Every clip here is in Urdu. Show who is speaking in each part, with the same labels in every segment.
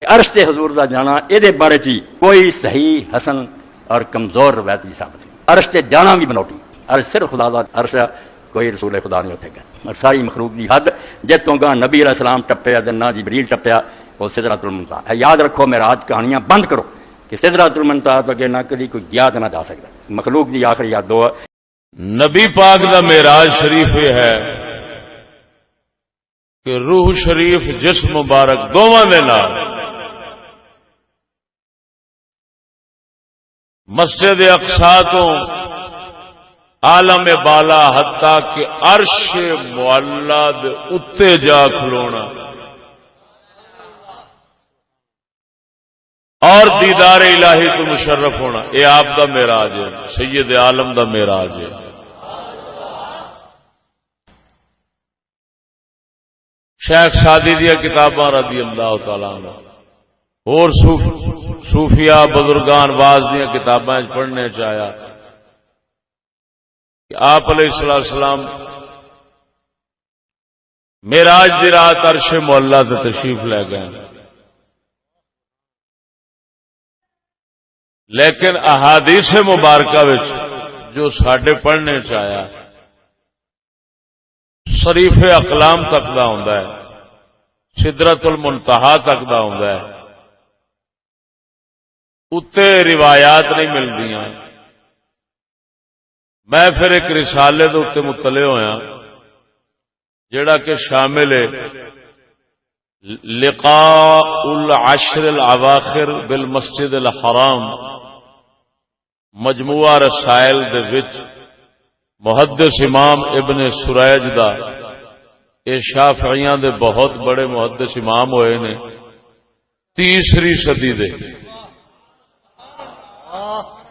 Speaker 1: عرش تے حضور دا جانا یہ بارے چی کوئی صحیح حسن اور کمزور روایت بھی ثابت نہیں. عرش تے جانا بھی بنوٹی. عرش صرف خدا دا عرش ہے, کوئی رسول خدا نہیں اتنے گیا. اور ساری مخلوق دی حد جتوں گاں نبی علیہ السلام ٹپیا دنا جبریل ٹپیا وہ سدرۃ المنتہا ہے. یاد رکھو معراج کہانیاں بند کرو کہ سدرۃ المنتہا تو اگے نہ کدی کوئی گیا تو نہ جا سکتا. مخلوق دی آخری یاد دو
Speaker 2: نبی پاک دا معراج شریف یہ ہے کہ روح شریف جسم مبارک دونوں دے نال مسجد اقصی تو عالم بالا حتیٰ کہ عرش معلا دے اتے جا کھلونا اور دیدار الہی تو مشرف ہونا, یہ آپ دا معراج ہے, سید عالم دا معراج ہے. شیخ سادی دیا کتاباں رضی اللہ تعالیٰ عنہ اور صوفیاء بزرگان باز دیا کتاباں پڑھنے چاہیا کہ آپ علیہ السلام معراج دی رات عرش معلا تے تشریف لے گئے, لیکن احادیث مبارکہ وچ جو ساڈے پڑھنے چاہیا شریف اقلام تک دا ہوندا ہے, سدرۃ المنتہا تک دا ہوندا ہے, اتے روایات نہیں ملدیاں. میں پھر ایک رسالے دے اتے مطلع ہویا جڑا کہ شامل ہے لقاء العشر الاواخر بالمسجد الحرام, مجموعہ رسائل دے وچ محدث امام ابن سریج دا, یہ شافعیاں دے بہت بڑے محدث امام ہوئے نے 3 صدی دے.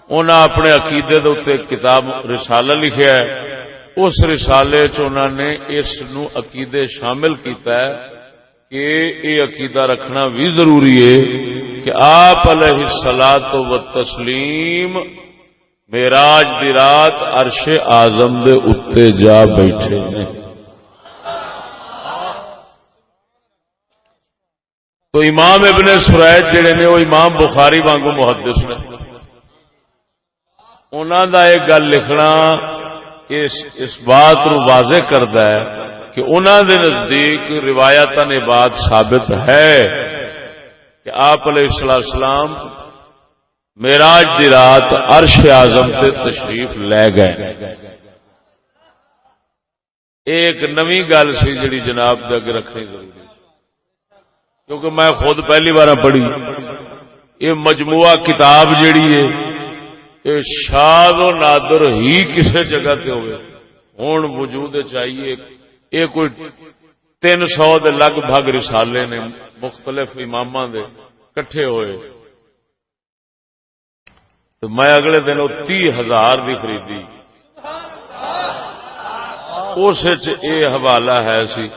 Speaker 2: انہاں اپنے عقیدے دے اوتے کتاب رسالہ لکھیا ہے. اس رسالے چ انہاں نے اس نو عقیدے شامل کیتا ہے کہ یہ عقیدہ رکھنا بھی ضروری ہے کہ آپ علیہ الصلوۃ والتسلیم معراج دی رات عرش اعظم دے اتے جا بیٹھے نے. تو امام ابن سریج جڑے نے وہ امام بخاری وانگو محدث نے, انہوں دا ایک گل لکھنا اس بات کو واضح کرتا ہے کہ انہوں دے نزدیک روایتاً یہ بات ثابت ہے کہ آپ علیہ السلام معراج دی رات عرش اعظم سے تشریف لے گئے. ایک نویں گل سی جڑی جناب دے اگے رکھنی ضروری ہے, کیونکہ میں خود پہلی بار پڑھی یہ مجموعہ کتاب جیڑی ہے یہ شاذ و نادر ہی کسے جگہ تے ہوئے. ہن وجود چاہیے یہ کوئی 300 دے لگ بھگ رسالے نے مختلف اماماں دے کٹھے ہوئے, تو میں اگلے دن 30,000 دی خریدی. اس یہ حوالہ ہے سی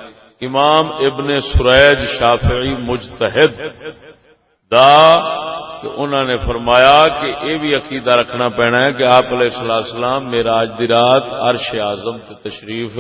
Speaker 2: امام ابن سریج شافعی مجتہد دا, کہ انہوں نے فرمایا کہ یہ بھی عقیدہ رکھنا پینا ہے کہ آپ علیہ السلام معراج دی رات عرش اعظم تے تشریف